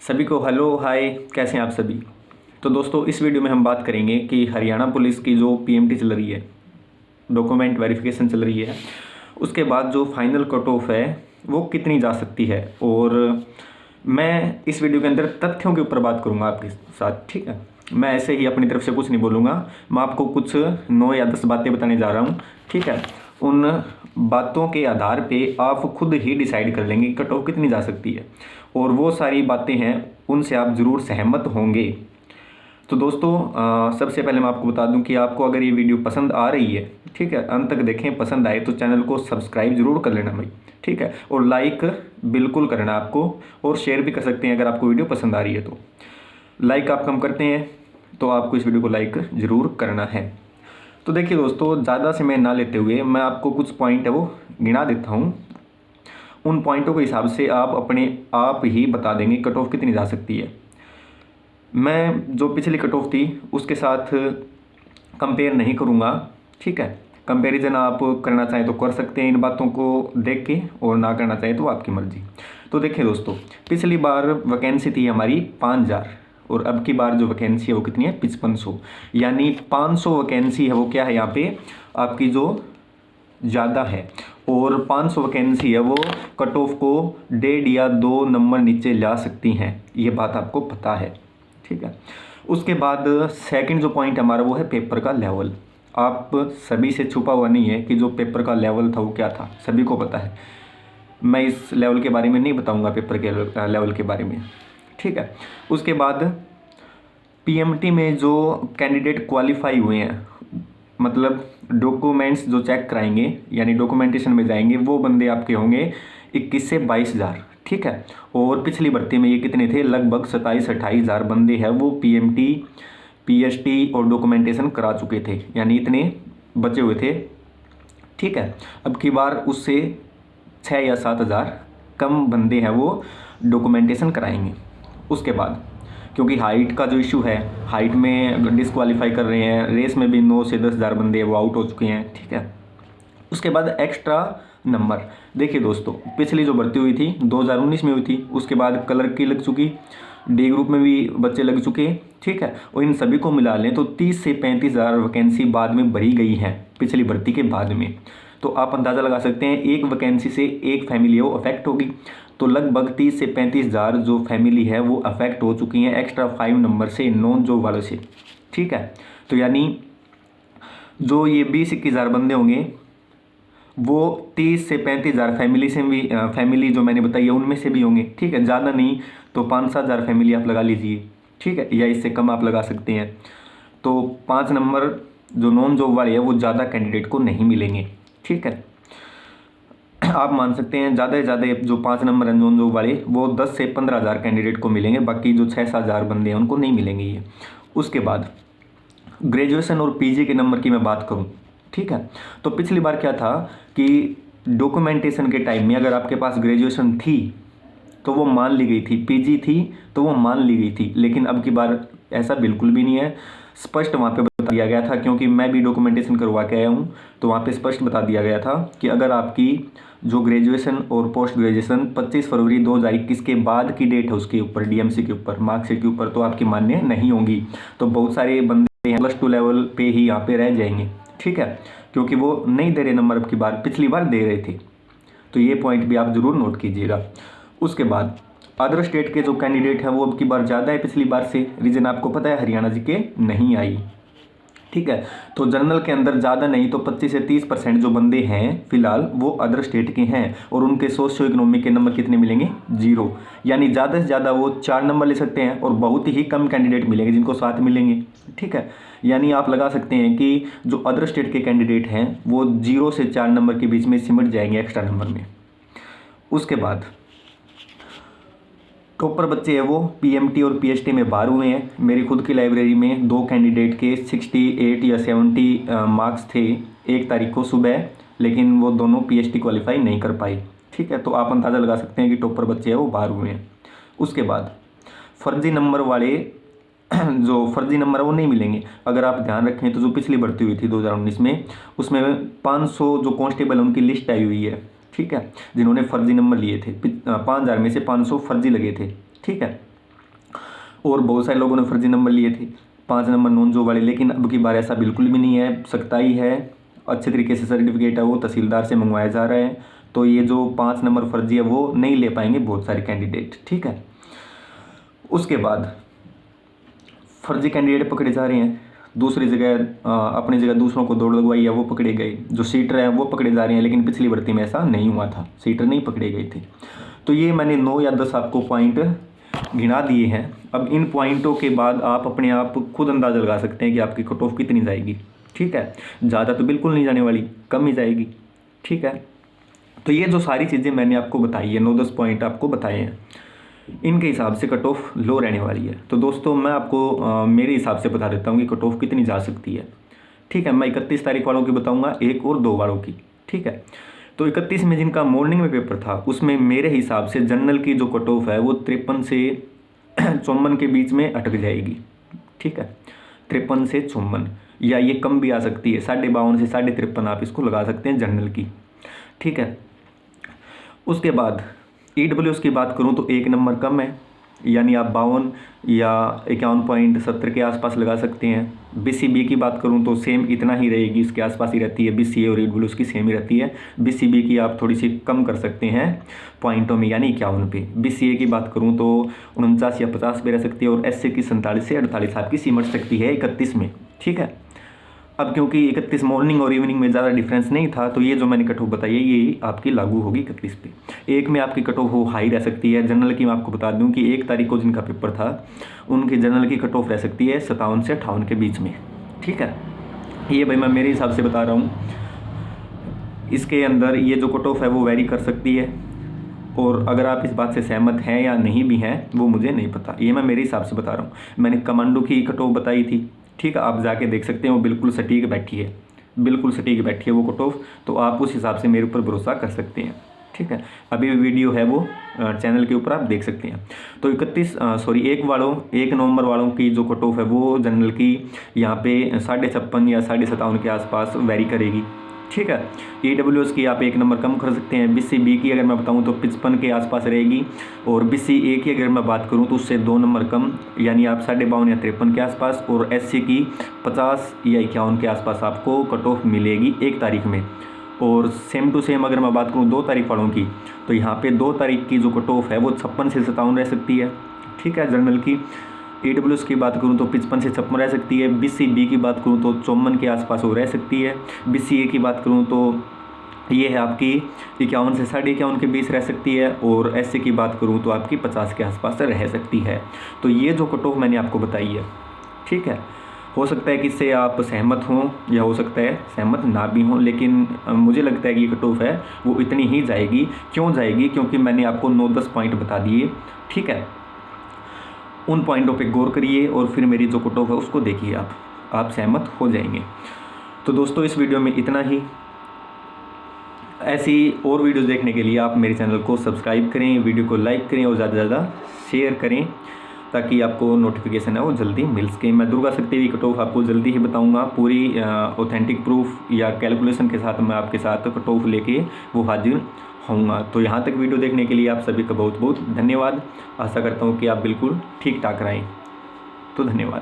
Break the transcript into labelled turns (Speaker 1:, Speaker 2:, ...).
Speaker 1: सभी को hello hi, कैसे हैं आप सभी। तो दोस्तों इस वीडियो में हम बात करेंगे कि हरियाणा पुलिस की जो पीएमटी चल रही है, डॉक्यूमेंट वेरिफिकेशन चल रही है, उसके बाद जो फाइनल कट ऑफ है वो कितनी जा सकती है। और मैं इस वीडियो के अंदर तथ्यों के ऊपर बात करूंगा आपके साथ, ठीक है। मैं ऐसे ही अपनी तरफ से कुछ नहीं बोलूँगा, मैं आपको कुछ 9 या 10 बातें बताने जा रहा हूँ, ठीक है। उन बातों के आधार पे आप खुद ही डिसाइड कर लेंगे कट ऑफ कितनी जा सकती है, और वो सारी बातें हैं उनसे आप ज़रूर सहमत होंगे। तो दोस्तों सबसे पहले मैं आपको बता दूं कि आपको अगर ये वीडियो पसंद आ रही है, ठीक है, अंत तक देखें, पसंद आए तो चैनल को सब्सक्राइब जरूर कर लेना भाई, ठीक है, और लाइक बिल्कुल करना आपको, और शेयर भी कर सकते हैं अगर आपको वीडियो पसंद आ रही है तो। लाइक आप कम करते हैं तो आपको इस वीडियो को लाइक ज़रूर करना है। तो देखिए दोस्तों, ज़्यादा समय ना लेते हुए मैं आपको कुछ पॉइंट है वो गिना देता हूँ। उन पॉइंटों के हिसाब से आप अपने आप ही बता देंगे कट ऑफ कितनी जा सकती है। मैं जो पिछली कट ऑफ थी उसके साथ कंपेयर नहीं करूँगा, ठीक है। कंपैरिजन आप करना चाहें तो कर सकते हैं इन बातों को देख के, और ना करना चाहें तो आपकी मर्ज़ी। तो देखिए दोस्तों, पिछली बार वैकेंसी थी हमारी 5000, और अब की बार जो वैकेंसी है वो कितनी है, 5500, यानी 500 वैकेंसी है वो क्या है यहाँ पे आपकी जो ज़्यादा है। और 500 वैकेंसी है वो कट ऑफ को 1.5 या 2 नंबर नीचे ला सकती हैं, ये बात आपको पता है, ठीक है। उसके बाद सेकंड जो पॉइंट हमारा वो है पेपर का लेवल। आप सभी से छुपा हुआ नहीं है कि जो पेपर का लेवल था वो क्या था, सभी को पता है। मैं इस लेवल के बारे में नहीं बताऊंगा, पेपर के लेवल के बारे में, ठीक है। उसके बाद पीएमटी में जो कैंडिडेट क्वालिफाई हुए हैं, मतलब डॉक्यूमेंट्स जो चेक कराएंगे यानी डॉक्यूमेंटेशन में जाएंगे, वो बंदे आपके होंगे 21 से 22,000, ठीक है। और पिछली भर्ती में ये कितने थे, लगभग 27-28,000 बंदे हैं वो पीएमटी पीएसटी और डॉक्यूमेंटेशन करा चुके थे, यानी इतने बचे हुए थे, ठीक है। अब की बार उससे 6 या 7,000 कम बंदे हैं वो डॉक्यूमेंटेशन कराएंगे। उसके बाद क्योंकि हाइट का जो इशू है, हाइट में डिसक्वालीफाई कर रहे हैं, रेस में भी 9 से 10,000 बंदे वो आउट हो चुके हैं, ठीक है। उसके बाद एक्स्ट्रा नंबर, देखिए दोस्तों, पिछली जो भर्ती हुई थी 2019 में हुई थी, उसके बाद कलर की लग चुकी, डी ग्रुप में भी बच्चे लग चुके, ठीक है। और इन सभी को मिला लें तो 30 से 35,000 वैकेंसी बाद में भरी गई हैं पिछली भर्ती के बाद में। तो आप अंदाज़ा लगा सकते हैं एक वैकेंसी से एक फैमिली वो अफेक्ट होगी, तो लगभग 30 से 35,000 जो फैमिली है वो अफेक्ट हो चुकी हैं एक्स्ट्रा 5 नंबर से, नॉन जॉब वालों से, ठीक है। तो यानी जो ये 20-21,000 बंदे होंगे वो 30 से 35,000 फैमिली से भी, फैमिली जो मैंने बताई है उनमें से भी होंगे, ठीक है। ज़्यादा नहीं तो 5-7,000 फैमिली आप लगा लीजिए, ठीक है, या इससे कम आप लगा सकते हैं। तो 5 नंबर जो नॉन जॉब वाले हैं वो ज़्यादा कैंडिडेट को नहीं मिलेंगे, ठीक है। आप मान सकते हैं ज़्यादा से ज़्यादा जो 5 नंबर है नॉन जॉब वाले वो 10 से 15,000 कैंडिडेट को मिलेंगे, बाकी जो 6-7,000 बंदे हैं उनको नहीं मिलेंगे ये। उसके बाद ग्रेजुएशन और पीजी के नंबर की मैं बात करूं, ठीक है। तो पिछली बार क्या था कि डॉक्यूमेंटेशन के टाइम में अगर आपके पास ग्रेजुएशन थी तो वो मान ली गई थी, पीजी थी तो वो मान ली गई थी, लेकिन अब की बार ऐसा बिल्कुल भी नहीं है। स्पष्ट वहाँ पे बता दिया गया था, क्योंकि मैं भी डॉक्यूमेंटेशन करवा के आया हूँ, तो वहाँ पे स्पष्ट बता दिया गया था कि अगर आपकी जो ग्रेजुएशन और पोस्ट ग्रेजुएशन 25 फरवरी 2021 के बाद की डेट है उसके ऊपर, डीएमसी के ऊपर, मार्कशीट के ऊपर, तो आपकी मान्य नहीं होंगी। तो बहुत सारे बंदे +2 लेवल पे ही यहाँ पे रह जाएंगे, ठीक है, क्योंकि वो नहीं दे रहे नंबर अब की बार, पिछली बार दे रहे थे। तो ये पॉइंट भी आप ज़रूर नोट कीजिएगा। उसके बाद अदर स्टेट के जो कैंडिडेट हैं वो अब की बार ज़्यादा है पिछली बार से, रीज़न आपको पता है, हरियाणा जी के नहीं आई, ठीक है। तो जनरल के अंदर ज़्यादा नहीं तो 25 से 30% जो बंदे हैं फिलहाल वो अदर स्टेट के हैं, और उनके सोशियो इकोनॉमिक के नंबर कितने मिलेंगे, 0, यानी ज़्यादा से ज़्यादा वो 4 नंबर ले सकते हैं, और बहुत ही कम कैंडिडेट मिलेंगे जिनको 7 मिलेंगे, ठीक है। यानी आप लगा सकते हैं कि जो अदर स्टेट के कैंडिडेट हैं वो 0 से 4 नंबर के बीच में सिमट जाएंगे एक्स्ट्रा नंबर में। उसके बाद टॉपर बच्चे हैं वो पीएमटी और पीएसटी में बाहर हुए हैं। मेरी खुद की लाइब्रेरी में 2 कैंडिडेट के 68 या 70 मार्क्स थे 1 तारीख को सुबह, लेकिन वो दोनों पीएसटी क्वालिफाई नहीं कर पाए, ठीक है। तो आप अंदाज़ा लगा सकते हैं कि टॉपर बच्चे हैं वो बाहर हुए हैं। उसके बाद फर्जी नंबर वाले जो फर्जी नंबर है वो नहीं मिलेंगे। अगर आप ध्यान रखें तो जो पिछली भर्ती हुई थी 2019 में, उसमें 500 जो कांस्टेबल उनकी लिस्ट आई हुई है, ठीक है, जिन्होंने फर्जी नंबर लिए थे। 5,000 में से 500 फर्जी लगे थे, ठीक है। और बहुत सारे लोगों ने फर्जी नंबर लिए थे 5 नंबर नॉन जॉब वाले, लेकिन अब की बार ऐसा बिल्कुल भी नहीं है, सख्ताई है, अच्छे तरीके से सर्टिफिकेट है वो तहसीलदार से मंगवाया जा रहा है। तो ये जो 5 नंबर फर्जी है वो नहीं ले पाएंगे बहुत सारे कैंडिडेट, ठीक है। उसके बाद फर्जी कैंडिडेट पकड़े जा रहे हैं, दूसरी जगह अपनी जगह दूसरों को दौड़ लगवाई है वो पकड़े गए, जो सीटर हैं वो पकड़े जा रहे हैं, लेकिन पिछली भर्ती में ऐसा नहीं हुआ था, सीटर नहीं पकड़े गए थे। तो ये मैंने 9 या 10 आपको पॉइंट गिना दिए हैं। अब इन पॉइंटों के बाद आप अपने आप खुद अंदाज़ा लगा सकते हैं कि आपकी कट ऑफ कितनी जाएगी, ठीक है। ज़्यादा तो बिल्कुल नहीं जाने वाली, कम ही जाएगी, ठीक है। तो ये जो सारी चीज़ें मैंने आपको बताई है, 9-10 पॉइंट आपको बताए हैं, इनके हिसाब से कट ऑफ लो रहने वाली है। तो दोस्तों मैं आपको मेरे हिसाब से बता देता हूँ कि कट ऑफ कितनी जा सकती है, ठीक है। मैं 31 तारीख वालों की बताऊँगा, 1 और 2 वालों की, ठीक है। तो 31 में जिनका मॉर्निंग में पेपर था उसमें मेरे हिसाब से जनरल की जो कट ऑफ है वो 53 से 54 के बीच में अटक जाएगी, ठीक है। 53 से 54, या ये कम भी आ सकती है, 52.5 से 53.5 आप इसको लगा सकते हैं जनरल की, ठीक है। उसके बाद EWS की बात करूं तो 1 नंबर कम है, यानी आप 52 या 51.70 के आसपास लगा सकते हैं। BCB की बात करूं तो सेम इतना ही रहेगी, इसके आसपास ही रहती है, BCA और EWS की सेम ही रहती है। BCB की आप थोड़ी सी कम कर सकते हैं पॉइंटों में, यानी 51 पे। BCA की बात करूं तो 49 या 50 पे रह सकती है, और SC की 47 से 48 आपकी सिमट सकती है 31 में, ठीक है। अब क्योंकि 31 मॉर्निंग और इवनिंग में ज़्यादा डिफरेंस नहीं था, तो ये जो मैंने कट ऑफ बताई है ये आपकी लागू होगी 31 पे। 1 में आपकी कट ऑफ हाई रह सकती है। जनरल की मैं आपको बता दूं कि 1 तारीख को जिनका पेपर था उनकी जनरल की कट ऑफ रह सकती है 57 से 58 के बीच में, ठीक है। ये भाई मैं मेरे हिसाब से बता रहा हूँ, इसके अंदर ये जो कट ऑफ है वो वेरी कर सकती है, और अगर आप इस बात से सहमत हैं या नहीं भी हैं वो मुझे नहीं पता, ये मैं मेरे हिसाब से बता रहा हूँ। मैंने कमांडो की कट ऑफ बताई थी, ठीक है, आप जाके देख सकते हैं, वो बिल्कुल सटीक बैठी है, बिल्कुल सटीक बैठी है वो कट ऑफ, तो आप उस हिसाब से मेरे ऊपर भरोसा कर सकते हैं, ठीक है। अभी वीडियो है वो चैनल के ऊपर आप देख सकते हैं। तो 1 नवंबर वालों की जो कट ऑफ है वो जनरल की यहाँ पे 56.5 या 57.5 के आसपास वेरी करेगी, ठीक है। EWS की आप 1 नंबर कम कर सकते हैं। BCB की अगर मैं बताऊं तो 55 के आसपास रहेगी, और BCA की अगर मैं बात करूं तो उससे 2 नंबर कम, यानी आप 52.5 या 53 के आसपास, और SC की 50 या 51 के आसपास आपको कट ऑफ मिलेगी 1 तारीख में। और सेम टू सेम अगर मैं बात करूँ 2 तारीख वालों की, तो यहाँ पर 2 तारीख की जो कट ऑफ है वो 56 से 57 रह सकती है, ठीक है, जनरल की। EWS की बात करूं तो 55 से 56 रह सकती है। BCB की बात करूं तो 54 के आसपास वो रह सकती है। BCA की बात करूं तो ये है आपकी 51 से 51.5 के बीच रह सकती है, और SC की बात करूं तो आपकी 50 के आसपास रह सकती है। तो ये जो कट ऑफ मैंने आपको बताई है, ठीक है, हो सकता है कि इससे आप सहमत हों या हो सकता है सहमत ना भी हों, लेकिन मुझे लगता है कि ये कट ऑफ है वो इतनी ही जाएगी। क्यों जाएगी? क्योंकि मैंने आपको 9-10 पॉइंट बता दिए, ठीक है। उन पॉइंटों पे गौर करिए और फिर मेरी जो कट ऑफ है उसको देखिए, आप सहमत हो जाएंगे। तो दोस्तों इस वीडियो में इतना ही। ऐसी और वीडियोस देखने के लिए आप मेरे चैनल को सब्सक्राइब करें, वीडियो को लाइक करें और ज़्यादा से ज़्यादा शेयर करें, ताकि आपको नोटिफिकेशन है वो जल्दी मिल सके। मैं दुर्गा शक्ति की कट ऑफ आपको जल्दी ही बताऊंगा, पूरी ऑथेंटिक प्रूफ या कैलकुलेशन के साथ मैं आपके साथ कट ऑफ लेके वो हाजिर होऊंगा। तो यहाँ तक वीडियो देखने के लिए आप सभी का बहुत बहुत धन्यवाद। आशा करता हूँ कि आप बिल्कुल ठीक ठाक रहें। तो धन्यवाद।